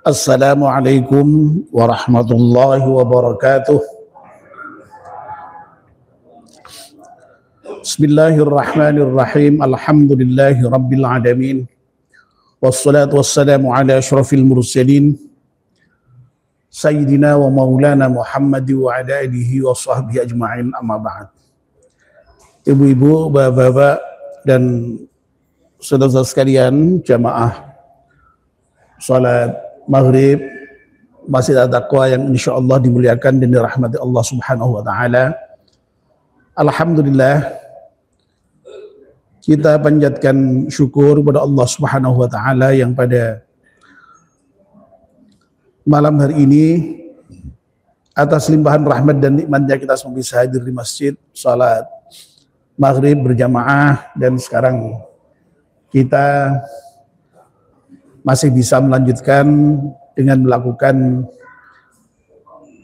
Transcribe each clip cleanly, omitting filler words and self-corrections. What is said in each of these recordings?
Assalamualaikum warahmatullahi wabarakatuh. Bismillahirrahmanirrahim. Alhamdulillahi rabbil alamin. Wassalatu wassalamu ala asyrafil mursalin Sayyidina wa maulana Muhammad wa ala alihi wa sahbihi ajma'in, amma ba'd. Ibu-ibu, bapak-bapak, dan saudara-saudara sekalian, jamaah salat Maghrib Masjid At-Taqwa yang insya Allah dimuliakan dan dirahmati Allah Subhanahu wa Ta'ala. Alhamdulillah, kita panjatkan syukur kepada Allah Subhanahu wa Ta'ala yang pada malam hari ini atas limpahan rahmat dan nikmatnya kita semua bisa hadir di masjid salat Maghrib berjamaah, dan sekarang kita masih bisa melanjutkan dengan melakukan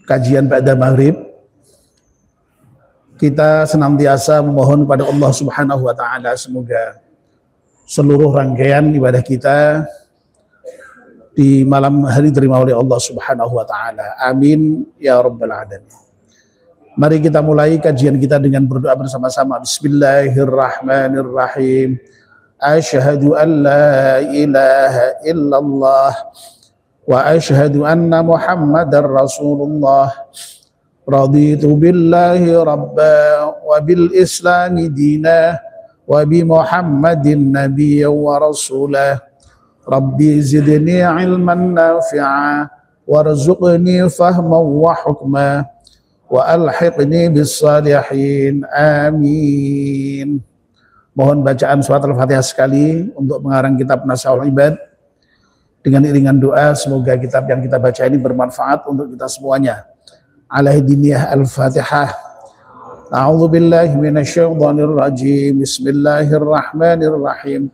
kajian pada Maghrib. Kita senantiasa memohon kepada Allah Subhanahu wa Ta'ala semoga seluruh rangkaian ibadah kita di malam hari diterima oleh Allah Subhanahu wa Ta'ala. Amin ya rabbal alamin. Mari kita mulai kajian kita dengan berdoa bersama-sama. Bismillahirrahmanirrahim. Asyhadu an la ilaha illallah wa asyhadu anna Muhammadar Rasulullah. Raditu billahi rabba wa bil islami dina wa bi Muhammadin nabiyyan wa rasulah. Rabbi zidni ilman nafi'a warzuqni fahman wa hukma wa alhiqni bis salihin. Amin. Mohon bacaan surat Al-Fatihah sekali untuk mengarang kitab Nasaul Ibad dengan iringan doa, semoga kitab yang kita baca ini bermanfaat untuk kita semuanya. Alaihidiniyah Al-Fatihah. A'udzu billahi minasyaitonir rajim. Bismillahirrahmanirrahim.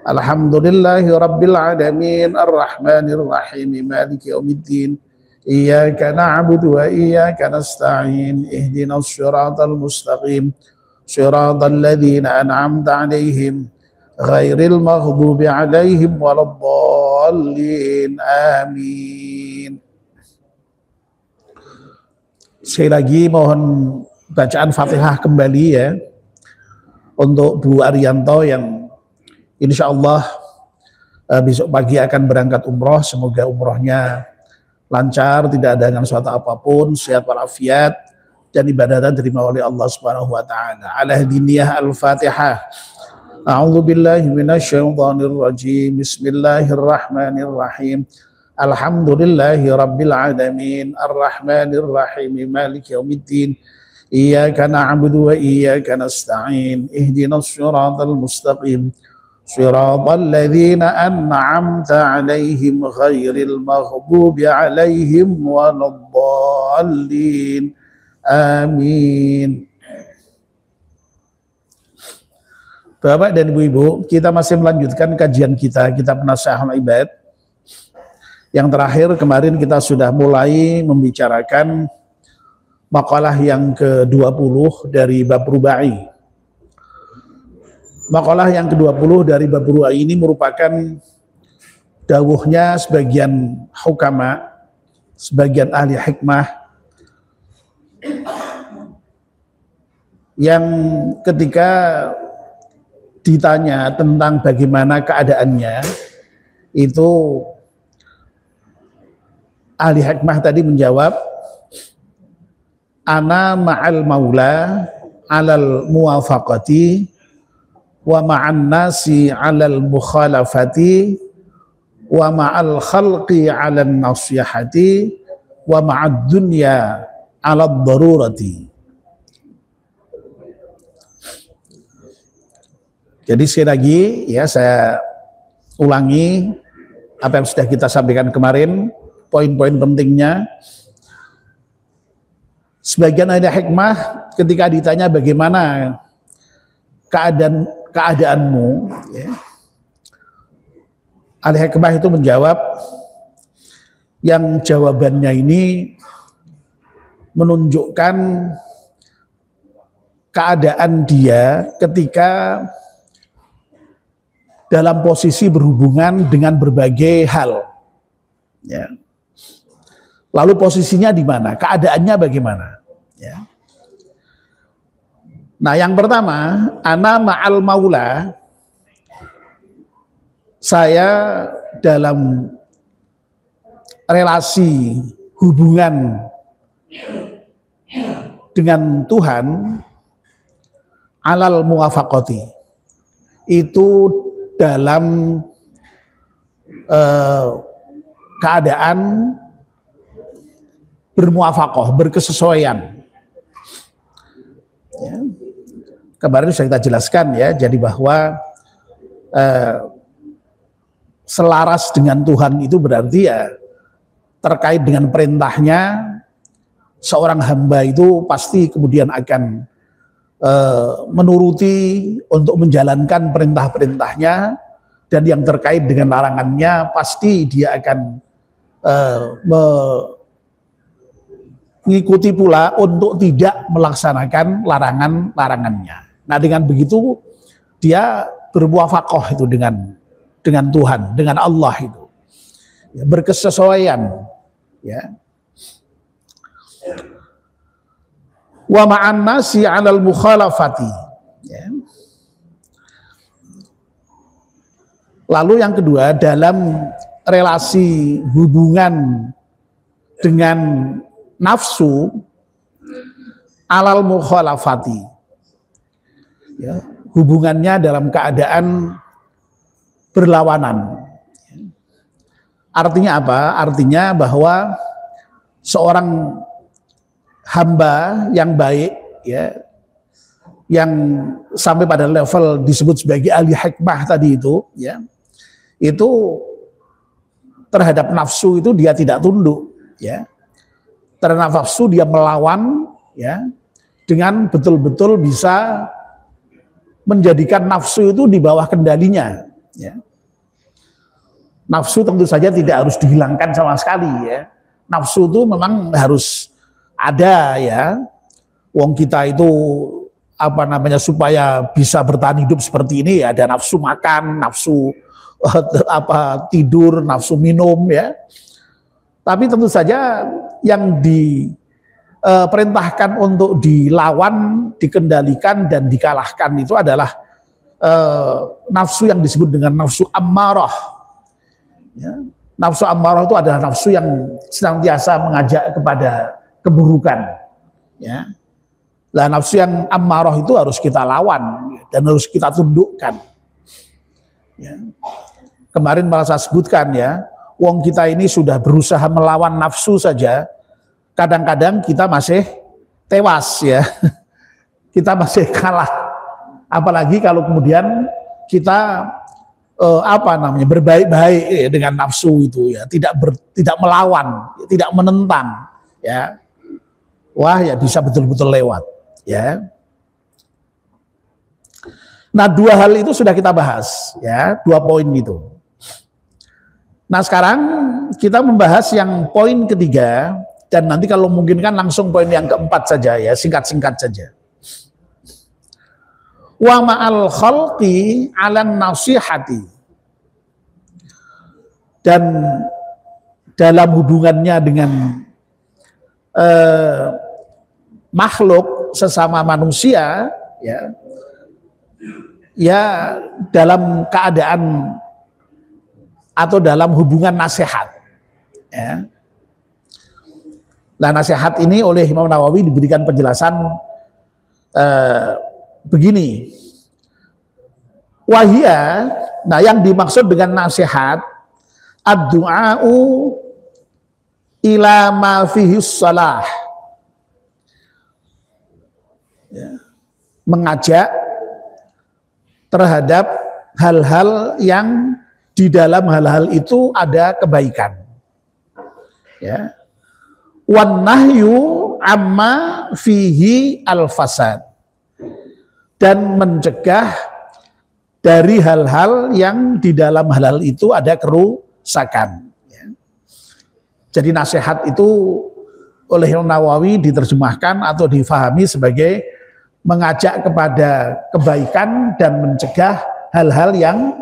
Alhamdulillahi rabbil alamin arrahmanir rahim maliki yaumiddin. Iyyaka na'budu wa iyyaka nasta'in. Ihdinas siratal mustaqim. Shiratal ladzina an'amta 'alaihim ghairil maghdubi 'alaihim waladdallin. Amin. Sekali lagi mohon bacaan Fatihah kembali ya untuk Bu Arianto yang insya Allah besok pagi akan berangkat umroh. Semoga umrohnya lancar, tidak ada dengan suatu apapun, sehat walafiat, dan ibadatan diterima oleh Allah Subhanahu wa Ta'ala. Alaihidiniyah Al-Fatihah. A'udzu billahi minasyaitonir rajim. Bismillahirrahmanirrahim. Alhamdulillahi rabbil alamin arrahmanir rahim maliki yaumiddin. Iyyaka na'budu wa iyyaka nasta'in. Ihdinas siratal mustaqim. Siratal ladzina an'amta 'alaihim ghairil maghdubi 'alaihim waladdallin. Amin. Bapak dan Ibu-ibu, kita masih melanjutkan kajian kita kitab Nasaul Ibad. Yang terakhir kemarin kita sudah mulai membicarakan makalah yang ke-20 dari bab rubai. Makalah yang ke-20 dari bab rubai ini merupakan dawuhnya sebagian hukama, sebagian ahli hikmah, yang ketika ditanya tentang bagaimana keadaannya, itu ahli hikmah tadi menjawab, ana ma'al maula alal muwafaqati wa ma'an nasi alal mukhalafati wa ma'al khalqi alal nasihati wa ma'ad dunya alad darurati. Jadi sekali lagi ya saya ulangi apa yang sudah kita sampaikan kemarin, poin-poin pentingnya. Sebagian ahli hikmah ketika ditanya bagaimana keadaanmu, ya, ahli hikmah itu menjawab, yang jawabannya ini menunjukkan keadaan dia ketika dalam posisi berhubungan dengan berbagai hal. Ya. Lalu posisinya di mana? Keadaannya bagaimana? Ya. Nah, yang pertama, ana ma'al maula, saya dalam relasi hubungan dengan Tuhan alal muwafaqati, itu dalam keadaan bermuafaqah, berkesesuaian. Ya. Kemarin sudah kita jelaskan ya, jadi bahwa selaras dengan Tuhan itu berarti ya terkait dengan perintahnya, seorang hamba itu pasti kemudian akan menuruti untuk menjalankan perintah-perintahnya, dan yang terkait dengan larangannya pasti dia akan mengikuti pula untuk tidak melaksanakan larangan-larangannya. Nah, dengan begitu dia bermuafaqah itu dengan Tuhan, dengan Allah itu. Ya, berkesesuaian, ya. Wa ma'an nasi 'alal mukhalafati. Ya. Lalu yang kedua, dalam relasi hubungan dengan nafsu 'alal mukhalafati. Ya, hubungannya dalam keadaan berlawanan. Artinya apa? Artinya bahwa seorang hamba yang baik, ya, yang sampai pada level disebut sebagai ahli hikmah tadi itu, ya, itu terhadap nafsu itu dia tidak tunduk, ya. Terhadap nafsu dia melawan, ya, dengan betul-betul bisa menjadikan nafsu itu di bawah kendalinya, ya. Nafsu tentu saja tidak harus dihilangkan sama sekali, ya. Nafsu itu memang harus ada, ya. Wong kita itu apa namanya, supaya bisa bertahan hidup seperti ini, ya, ada nafsu makan, nafsu tidur, nafsu minum, ya. Tapi tentu saja yang diperintahkan untuk dilawan, dikendalikan dan dikalahkan itu adalah nafsu yang disebut dengan nafsu ammarah. Ya. Nafsu ammarah itu adalah nafsu yang senantiasa mengajak kepada keburukan. Ya. Nah, nafsu yang ammarah itu harus kita lawan dan harus kita tundukkan. Ya. Kemarin malah saya sebutkan, ya, wong kita ini sudah berusaha melawan nafsu saja, kadang-kadang kita masih tewas, ya. Kita masih kalah. Apalagi kalau kemudian kita berbaik-baik dengan nafsu itu, ya, tidak melawan, tidak menentang, ya. Wah, ya bisa betul-betul lewat, ya. Nah, dua hal itu sudah kita bahas, ya, 2 poin itu. Nah, sekarang kita membahas yang poin ketiga, dan nanti kalau memungkinkan langsung poin yang keempat saja, ya, singkat-singkat saja. Wa ma'al khalqi 'alan nasihati. Dan dalam hubungannya dengan makhluk sesama manusia, ya, ya dalam keadaan atau dalam hubungan nasihat, ya. Nah, nasihat ini oleh Imam Nawawi diberikan penjelasan begini. Wahia, nah yang dimaksud dengan nasihat, ad-du'a'u ila ma fihi shalah. Ya. Mengajak terhadap hal-hal yang di dalam hal-hal itu ada kebaikan. Ya. Wan nahyu amma fihi al-fasad. Dan mencegah dari hal-hal yang di dalam hal-hal itu ada kerusakan. Ya. Jadi nasihat itu oleh Nawawi diterjemahkan atau difahami sebagai mengajak kepada kebaikan dan mencegah hal-hal yang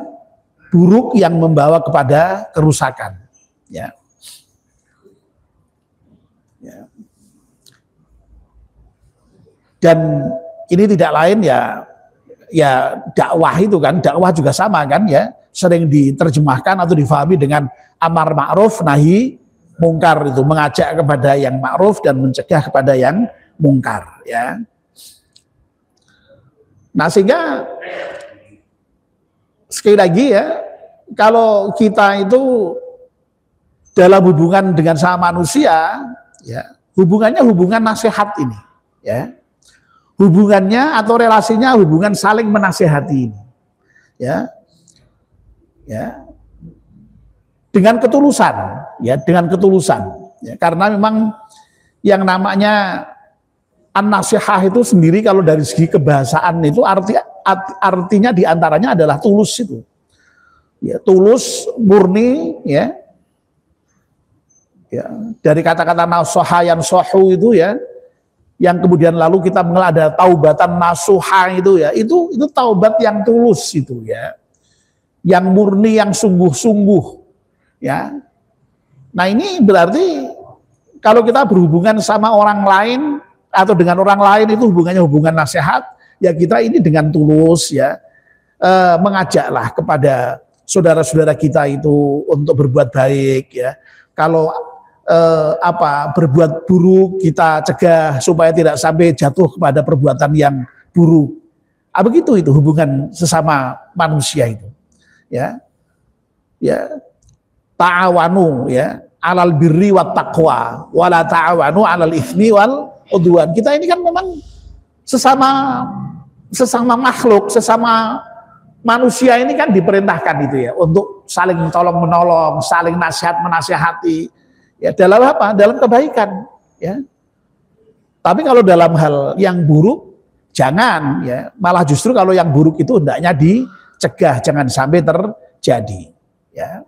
buruk yang membawa kepada kerusakan. Ya. Dan ini tidak lain ya dakwah itu kan, dakwah juga sama kan ya, sering diterjemahkan atau difahami dengan amar ma'ruf nahi mungkar, itu mengajak kepada yang ma'ruf dan mencegah kepada yang mungkar ya. Nah sehingga sekali lagi ya, kalau kita itu dalam hubungan dengan sama manusia ya, hubungannya hubungan nasihat ini ya. Hubungannya atau relasinya hubungan saling menasihati ini ya. Ya. Dengan ketulusan ya, dengan ketulusan ya, karena memang yang namanya an-nasihah itu sendiri kalau dari segi kebahasaan itu artinya diantaranya adalah tulus itu ya, tulus murni ya, ya dari kata-kata nasoha yang sohu itu ya, yang kemudian lalu kita mengenal ada taubatan nasuha itu ya, itu taubat yang tulus itu ya, yang murni, yang sungguh-sungguh ya. Nah ini berarti kalau kita berhubungan sama orang lain atau dengan orang lain itu hubungannya hubungan nasihat ya, kita ini dengan tulus ya, mengajaklah kepada saudara-saudara kita itu untuk berbuat baik ya. Kalau berbuat buruk kita cegah supaya tidak sampai jatuh kepada perbuatan yang buruk. Begitu itu hubungan sesama manusia itu ya. Ya, ta'awanu ya alal birri wat taqwa wala ta'awanu alal itsmi wal udwan. Kita ini kan memang sesama makhluk, sesama manusia ini kan diperintahkan itu ya untuk saling tolong menolong, saling nasihat menasihati ya, dalam apa? Dalam kebaikan ya. Tapi kalau dalam hal yang buruk jangan ya, malah justru kalau yang buruk itu hendaknya dicegah, jangan sampai terjadi ya.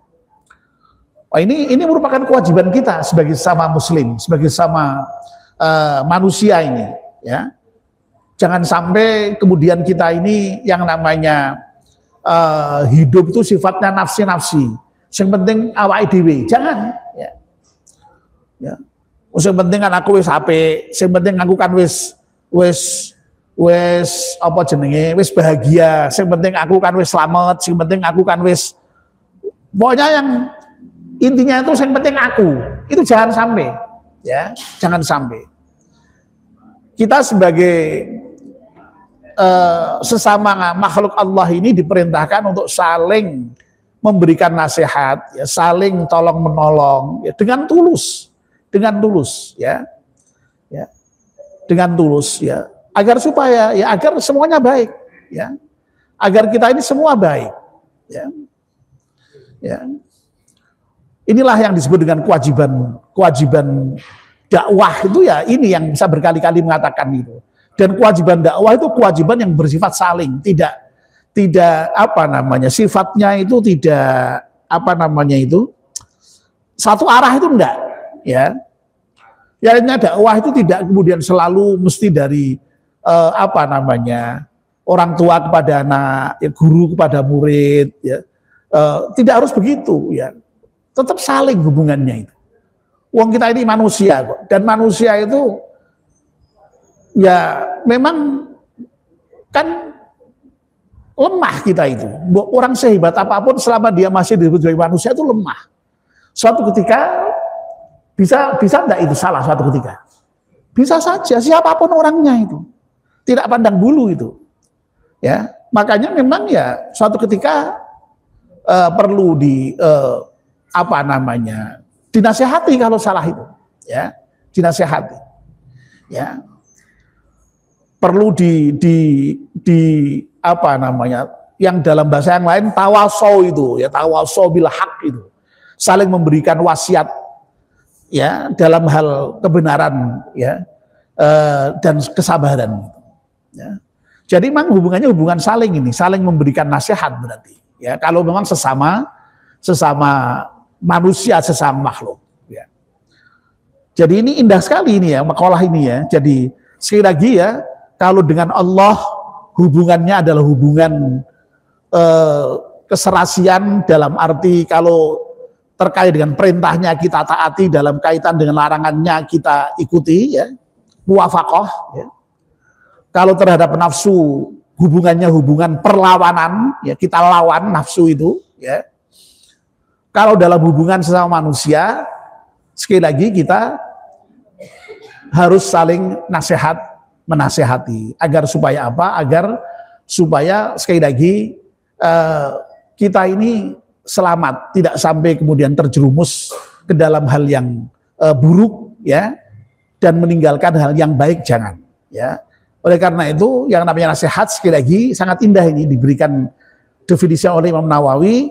Oh, ini merupakan kewajiban kita sebagai sesama muslim, sebagai sesama manusia ini ya. Jangan sampai kemudian kita ini yang namanya hidup itu sifatnya nafsi-nafsi. Yang penting awake dhewe, jangan ya. Ya. Yang penting kan aku wis apik, yang penting aku kan wis apa jenenge, wis bahagia, yang penting aku kan wis selamat, yang penting aku kan wis, pokoknya yang intinya itu yang penting aku, itu jangan sampai ya, jangan sampai. Kita sebagai sesama makhluk Allah ini diperintahkan untuk saling memberikan nasihat ya, saling tolong menolong ya, dengan tulus ya. Ya. Dengan tulus ya, agar supaya ya, agar semuanya baik ya. Agar kita ini semua baik ya. Ya. Inilah yang disebut dengan kewajiban dakwah itu ya, ini yang bisa berkali-kali mengatakan itu. Dan kewajiban dakwah itu kewajiban yang bersifat saling, tidak sifatnya itu tidak satu arah, itu enggak ya. Ya, dakwah itu tidak kemudian selalu mesti dari orang tua kepada anak, ya, guru kepada murid ya. Tidak harus begitu ya. Tetap saling hubungannya itu. Wong kita ini manusia kok, dan manusia itu ya memang kan lemah kita itu. Orang sehebat apapun selama dia masih disebut sebagai manusia itu lemah. Suatu ketika bisa enggak itu salah suatu ketika? Bisa saja, siapapun orangnya itu. Tidak pandang bulu itu. Ya, makanya memang ya suatu ketika perlu dinasehati kalau salah itu, ya, dinasehati, ya, perlu yang dalam bahasa yang lain tawasau itu, ya, tawasau bil haq itu, saling memberikan wasiat, ya, dalam hal kebenaran, ya, dan kesabaran, ya. Jadi memang hubungannya hubungan saling ini, saling memberikan nasihat berarti, ya, kalau memang sesama manusia, sesama makhluk ya. Jadi ini indah sekali ini ya, makalah ini ya. Jadi sekali lagi ya, kalau dengan Allah hubungannya adalah hubungan keserasian, dalam arti kalau terkait dengan perintahnya kita taati, dalam kaitan dengan larangannya kita ikuti ya, muwafaqah ya. Kalau terhadap nafsu hubungannya hubungan perlawanan, ya kita lawan nafsu itu, ya. Kalau dalam hubungan sesama manusia, sekali lagi kita harus saling nasihat menasehati agar supaya apa? Agar supaya sekali lagi kita ini selamat, tidak sampai kemudian terjerumus ke dalam hal yang buruk, ya, dan meninggalkan hal yang baik, jangan, ya. Oleh karena itu yang namanya nasihat sekali lagi sangat indah ini diberikan definisi oleh Imam Nawawi,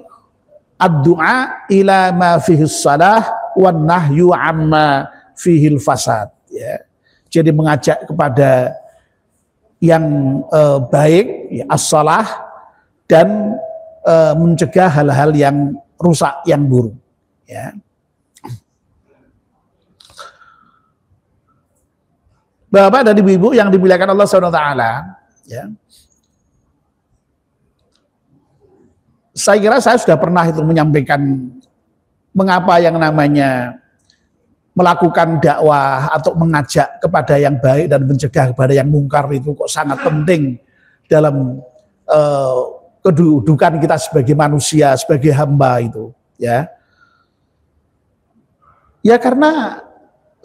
ad-du'a ila ma fihis salah wan nahyu amma fihil fasad, ya. Jadi mengajak kepada yang baik, ya, as-salah, dan mencegah hal-hal yang rusak, yang buruk, ya. Bapak dan ibu-ibu yang dimuliakan Allah SWT, ya. Saya kira saya sudah pernah itu menyampaikan mengapa yang namanya melakukan dakwah atau mengajak kepada yang baik dan mencegah kepada yang mungkar itu kok sangat penting dalam kedudukan kita sebagai manusia, sebagai hamba itu, ya. Ya karena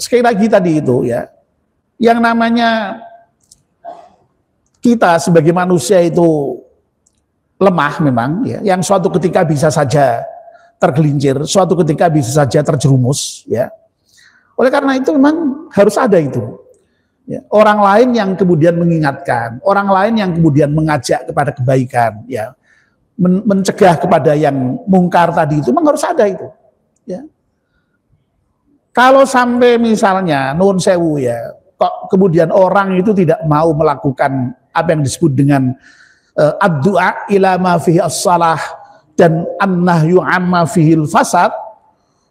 sekali lagi tadi itu, ya, yang namanya kita sebagai manusia itu lemah memang, ya, yang suatu ketika bisa saja tergelincir, suatu ketika bisa saja terjerumus, ya. Oleh karena itu memang harus ada itu, ya, orang lain yang kemudian mengingatkan, orang lain yang kemudian mengajak kepada kebaikan, ya, mencegah kepada yang mungkar tadi itu memang harus ada itu, ya. Kalau sampai misalnya nun sewu, ya, kok kemudian orang itu tidak mau melakukan apa yang disebut dengan ad-du'a ila ma fihi as-salah dan an-nahyu amma fihil fasad,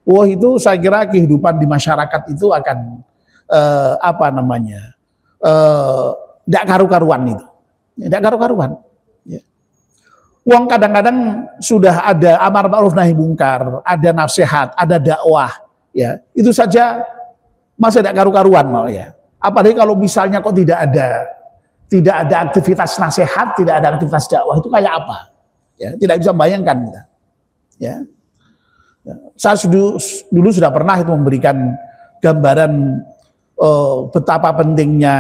wah itu saya kira kehidupan di masyarakat itu akan apa namanya, tidak karu-karuan itu, tidak karu-karuan, ya. Uang kadang-kadang sudah ada amar ma'ruf nahi mungkar, ada nasihat, ada dakwah, ya, itu saja masih tidak karu-karuan, ya. Apalagi kalau misalnya kok tidak ada aktivitas nasihat, tidak ada aktivitas dakwah, itu kayak apa? Ya, tidak bisa bayangkan kita. Ya. Saya dulu sudah pernah itu memberikan gambaran betapa pentingnya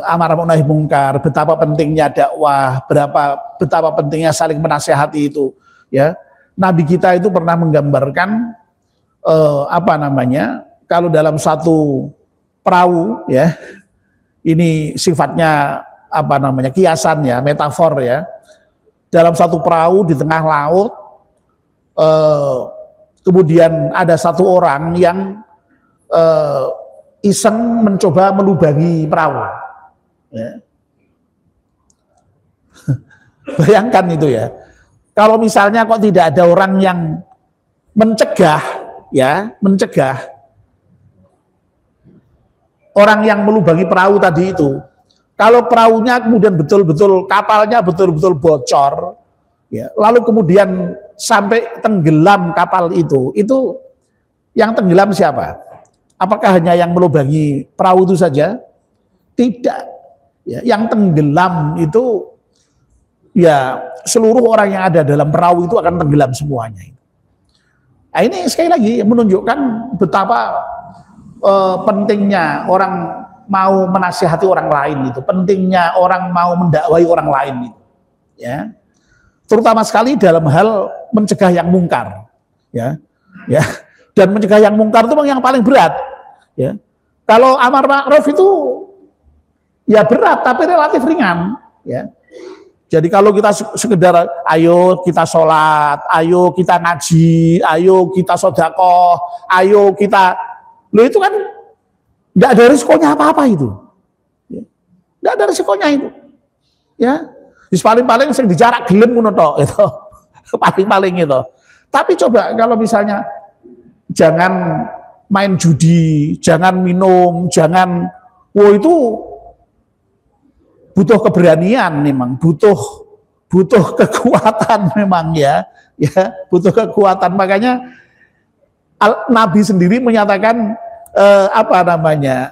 amar ma'ruf nahi mungkar, betapa pentingnya dakwah, betapa pentingnya saling menasehati itu. Ya, Nabi kita itu pernah menggambarkan apa namanya, kalau dalam satu perahu, ya, ini sifatnya apa namanya, kiasan, ya, metafor, ya. Dalam satu perahu di tengah laut, kemudian ada satu orang yang iseng mencoba melubangi perahu, ya. Bayangkan itu, ya. Kalau misalnya kok tidak ada orang yang mencegah, ya, mencegah orang yang melubangi perahu tadi itu, kalau perahunya kemudian betul-betul, kapalnya betul-betul bocor, ya, lalu kemudian sampai tenggelam kapal itu yang tenggelam siapa? Apakah hanya yang melubangi perahu itu saja? Tidak, ya, yang tenggelam itu, ya, seluruh orang yang ada dalam perahu itu akan tenggelam semuanya. Nah, ini sekali lagi menunjukkan betapa pentingnya orang mau menasihati orang lain itu, pentingnya orang mau mendakwai orang lain itu, ya. Terutama sekali dalam hal mencegah yang mungkar, ya. Ya. Dan mencegah yang mungkar itu yang paling berat, ya. Kalau amar ma'ruf itu ya berat tapi relatif ringan, ya. Jadi kalau kita sekedar ayo kita sholat, ayo kita ngaji, ayo kita sedekah, ayo kita, loh itu kan tidak ada risikonya apa-apa itu, tidak ada risikonya itu, ya. Paling-paling sing dijarak gelem ngono tok itu, paling-paling itu. Tapi coba kalau misalnya jangan main judi, jangan minum, jangan, itu butuh keberanian memang, butuh kekuatan memang, ya, butuh kekuatan. Makanya Nabi sendiri menyatakan apa namanya,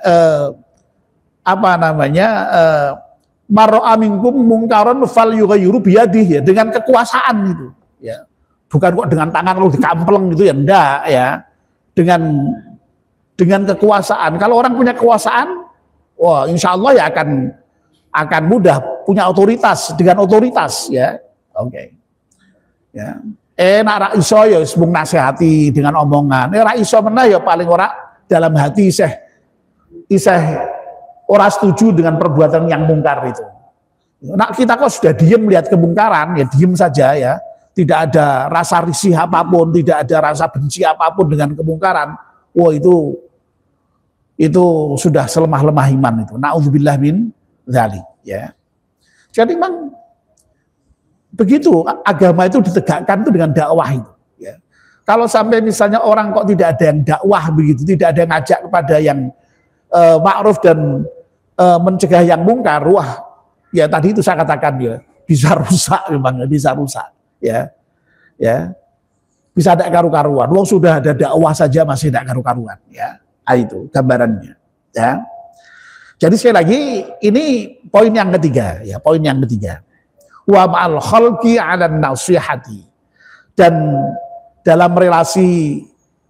apa namanya, mar'a minkum mungkaron fal yughayyiru biyadihi, ya, dengan kekuasaan itu, ya. Bukan kok dengan tangan lu dikampleng gitu ya, enggak ya. Dengan kekuasaan. Kalau orang punya kekuasaan, wah insya Allah ya akan mudah punya otoritas, dengan otoritas ya. Oke. Ya. Nak ra iso ya mung nasihati dengan omongan. Ra iso meneh ya paling ora dalam hati isih ora setuju dengan perbuatan yang mungkar itu. Nah, kita kok sudah diem melihat kemungkaran, ya diem saja ya. Tidak ada rasa risih apapun, tidak ada rasa benci apapun dengan kemungkaran. Wah itu sudah selemah-lemah iman itu. Na'udzubillah min dzalik ya. Jadi memang begitu agama itu ditegakkan itu dengan dakwah itu ya. Kalau sampai misalnya orang kok tidak ada yang dakwah begitu, tidak ada yang ngajak kepada yang ma'ruf dan mencegah yang mungkar, wah ya tadi itu saya katakan ya bisa rusak memang, bisa rusak ya. Ya. Bisa ada karu-karuan. Wong sudah ada dakwah saja masih ada karu-karuan ya. Itu gambarannya ya. Jadi sekali lagi ini poin yang ketiga ya, poin yang ketiga. Wa ma'al khalqi 'ala nasihati. Dan dalam relasi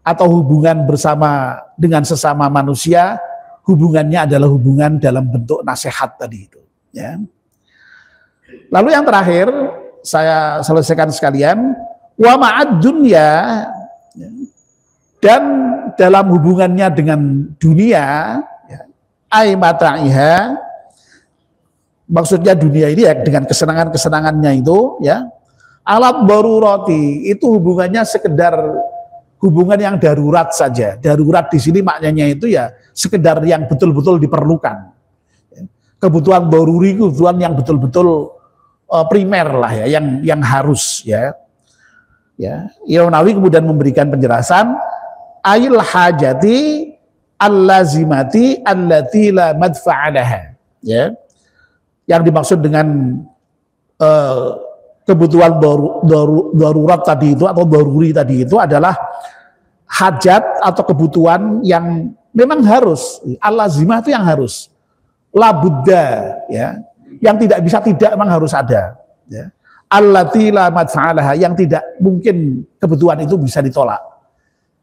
atau hubungan bersama dengan sesama manusia, hubungannya adalah hubungan dalam bentuk nasihat tadi itu ya. Lalu yang terakhir saya selesaikan sekalian, wa ma'ad dunya, dan dalam hubungannya dengan dunia ya, ai mata'iha, maksudnya dunia ini ya dengan kesenangan-kesenangannya itu ya, alat darurati, itu hubungannya sekedar hubungan yang darurat saja. Darurat di sini maknanya itu ya sekedar yang betul-betul diperlukan. Kebutuhan daruri, kebutuhan yang betul-betul primer lah ya, yang harus ya. Ya, Imam Nawawi kemudian memberikan penjelasan ail hajati allazimati allati la madfa'alaha ya. Yang dimaksud dengan kebutuhan darurat tadi itu atau daruri tadi itu adalah hajat atau kebutuhan yang memang harus, allazimah itu yang harus, la budda ya, yang tidak bisa tidak memang harus ada ya. Allati la madfa'alaha, yang tidak mungkin kebutuhan itu bisa ditolak.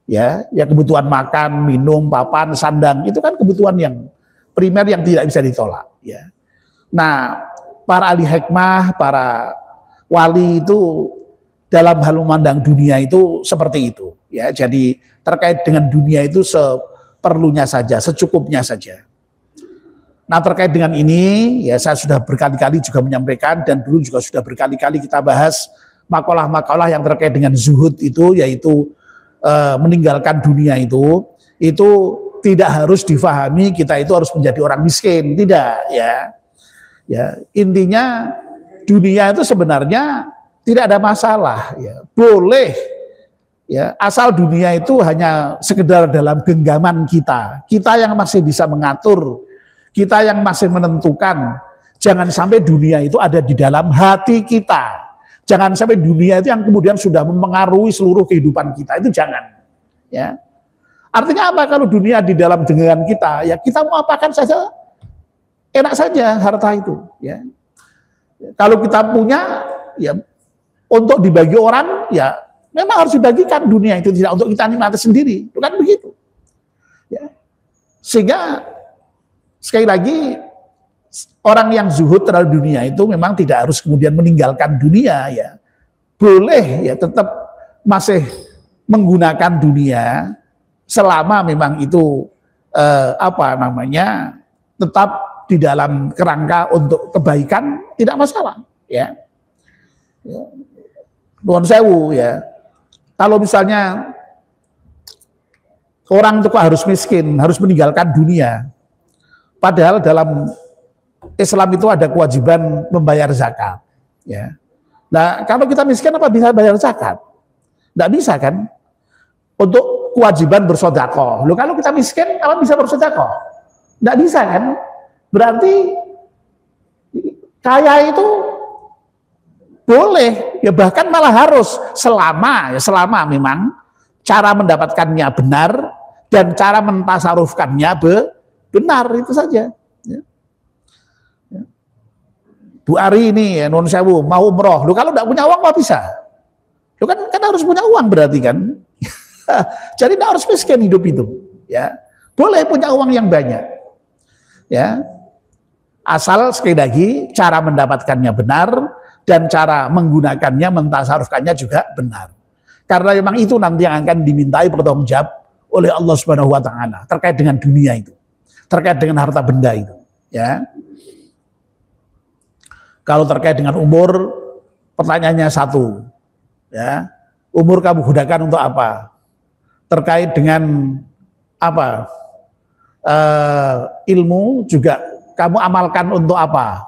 Ya, ya kebutuhan makan, minum, papan, sandang itu kan kebutuhan yang primer yang tidak bisa ditolak, ya. Nah, para ahli hikmah, para wali itu dalam hal memandang dunia itu seperti itu, ya. Jadi terkait dengan dunia itu seperlunya saja, secukupnya saja. Nah, terkait dengan ini, ya saya sudah berkali-kali juga menyampaikan dan dulu juga sudah berkali-kali kita bahas makalah-makalah yang terkait dengan zuhud itu, yaitu meninggalkan dunia itu tidak harus difahami kita itu harus menjadi orang miskin, tidak ya. Ya, intinya dunia itu sebenarnya tidak ada masalah, ya. Boleh ya, asal dunia itu hanya sekedar dalam genggaman kita yang masih bisa mengatur, kita yang masih menentukan. Jangan sampai dunia itu ada di dalam hati kita. Jangan sampai dunia itu yang kemudian sudah mempengaruhi seluruh kehidupan kita. Itu jangan. Ya. Artinya apa kalau dunia di dalam genggaman kita? Ya kita mau apakan saja, enak saja harta itu. Ya. Kalau kita punya, ya untuk dibagi orang, ya memang harus dibagikan dunia itu, tidak untuk kita nikmati sendiri. Itu kan begitu. Ya. Sehingga sekali lagi, orang yang zuhud terhadap dunia itu memang tidak harus kemudian meninggalkan dunia ya. Boleh ya tetap masih menggunakan dunia selama memang itu tetap di dalam kerangka untuk kebaikan, tidak masalah ya. Nuwun sewu ya. Kalau misalnya orang itu kok harus miskin, harus meninggalkan dunia. Padahal dalam Islam itu ada kewajiban membayar zakat. Ya. Nah, kalau kita miskin apa bisa bayar zakat? Tidak bisa kan? Untuk kewajiban bersedekah. Loh, kalau kita miskin apa bisa bersedekah? Tidak bisa kan? Berarti kaya itu boleh, ya bahkan malah harus selama memang cara mendapatkannya benar dan cara mentasarufkannya benar, itu saja. Ya. Bu Ari ini ya, non sewu mau umroh. Lu kalau tidak punya uang nggak bisa. Lu kan harus punya uang berarti kan. Jadi tidak harus miskin hidup itu. Ya, boleh punya uang yang banyak. Ya, asal sekali lagi cara mendapatkannya benar dan cara menggunakannya, mentasarufkannya juga benar. Karena memang itu nanti yang akan dimintai pertanggungjawab oleh Allah Subhanahu wa taala terkait dengan dunia itu, terkait dengan harta benda itu, ya. Kalau terkait dengan umur, pertanyaannya satu, ya. Umur kamu gunakan untuk apa? Terkait dengan apa? Ilmu juga kamu amalkan untuk apa?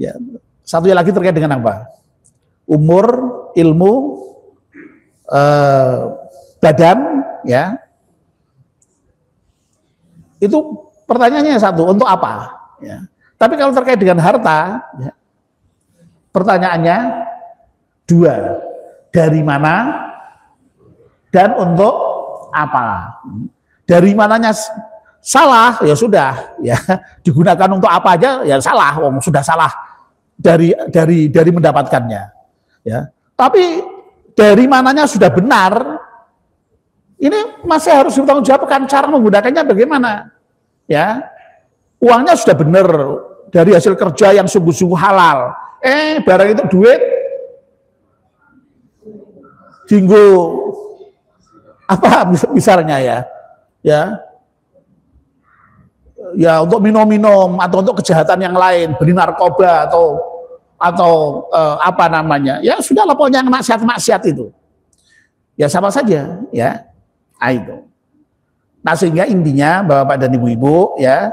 Ya. Satunya lagi terkait dengan apa? Umur, ilmu, badan, ya. Itu pertanyaannya satu, untuk apa? Ya. Tapi kalau terkait dengan harta, ya, pertanyaannya dua, dari mana dan untuk apa? Dari mananya salah, ya sudah, ya digunakan untuk apa aja, ya salah, sudah salah dari mendapatkannya, ya. Tapi dari mananya sudah benar, ini masih harus dipertanggungjawabkan cara menggunakannya bagaimana, ya. Uangnya sudah benar dari hasil kerja yang sungguh-sungguh halal, barang itu duit, dinggo apa misalnya ya untuk minum-minum atau untuk kejahatan yang lain, beli narkoba atau apa namanya, ya sudahlah pokoknya yang maksiat itu, ya sama saja, ya. Itu. Nah sehingga intinya Bapak dan Ibu-ibu, ya,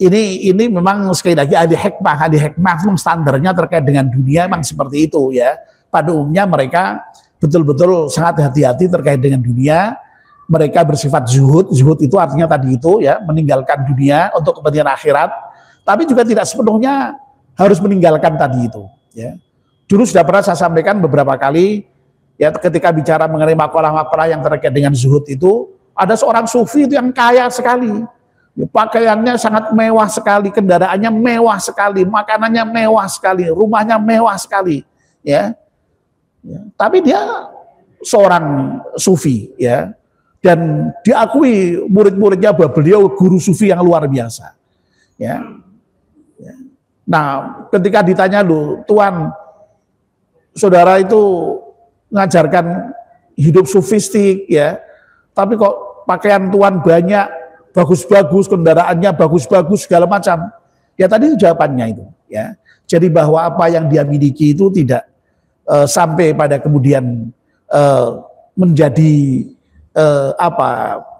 ini memang sekali lagi ada hikmah standarnya terkait dengan dunia memang seperti itu, ya. Pada umumnya mereka betul-betul sangat hati-hati terkait dengan dunia. Mereka bersifat zuhud itu artinya tadi itu, ya, meninggalkan dunia untuk kepentingan akhirat. Tapi juga tidak sepenuhnya harus meninggalkan tadi itu, ya. Dulu sudah pernah saya sampaikan beberapa kali, ya, ketika bicara mengenai makalah-makalah yang terkait dengan zuhud itu, ada seorang sufi itu yang kaya sekali, ya, pakaiannya sangat mewah sekali, kendaraannya mewah sekali, makanannya mewah sekali, rumahnya mewah sekali, ya. Tapi dia seorang sufi, ya, dan diakui murid-muridnya bahwa beliau guru sufi yang luar biasa, ya. Nah, ketika ditanya, loh, Tuan, saudara itu mengajarkan hidup sufistik, ya, tapi kok pakaian Tuan banyak, bagus-bagus, kendaraannya bagus-bagus, segala macam. Ya tadi jawabannya itu, ya. Jadi bahwa apa yang dia miliki itu tidak sampai pada kemudian menjadi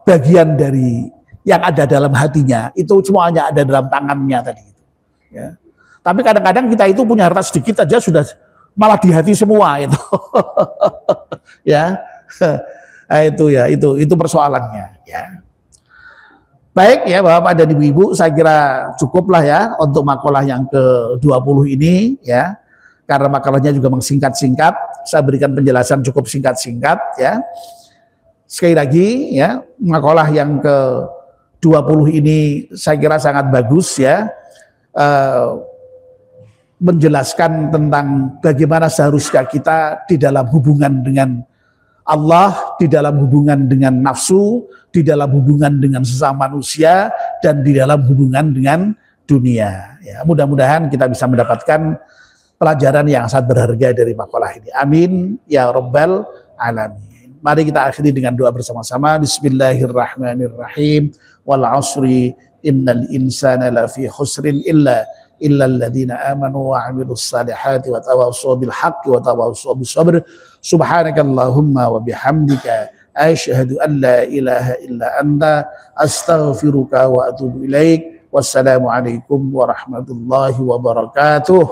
bagian dari yang ada dalam hatinya, itu semuanya ada dalam tangannya tadi itu, ya. Tapi kadang-kadang kita itu punya harta sedikit aja sudah malah di hati semua itu. Ya. Nah, itu persoalannya, ya. Baik, ya Bapak dan Ibu-ibu, saya kira cukuplah ya untuk makalah yang ke-20 ini, ya. Karena makalahnya juga singkat-singkat, saya berikan penjelasan cukup singkat-singkat, ya. Sekali lagi, ya, makalah yang ke-20 ini saya kira sangat bagus, ya, menjelaskan tentang bagaimana seharusnya kita di dalam hubungan dengan Allah, di dalam hubungan dengan nafsu, di dalam hubungan dengan sesama manusia, dan di dalam hubungan dengan dunia. Ya, mudah-mudahan kita bisa mendapatkan pelajaran yang sangat berharga dari makalah ini. Amin ya rabbal alamin. Mari kita akhiri dengan doa bersama-sama. Bismillahirrahmanirrahim. Wal asri innal insana lafi khusrin illa alladziina amanu wa 'amilus salihati wa tawassaw bil haqqi wa tawassaw bis sabr. Subhanakallahumma wa bihamdika asyhadu an la ilaha illa anta astaghfiruka wa atubu ilaik. Wassalamualaikum warahmatullahi wabarakatuh.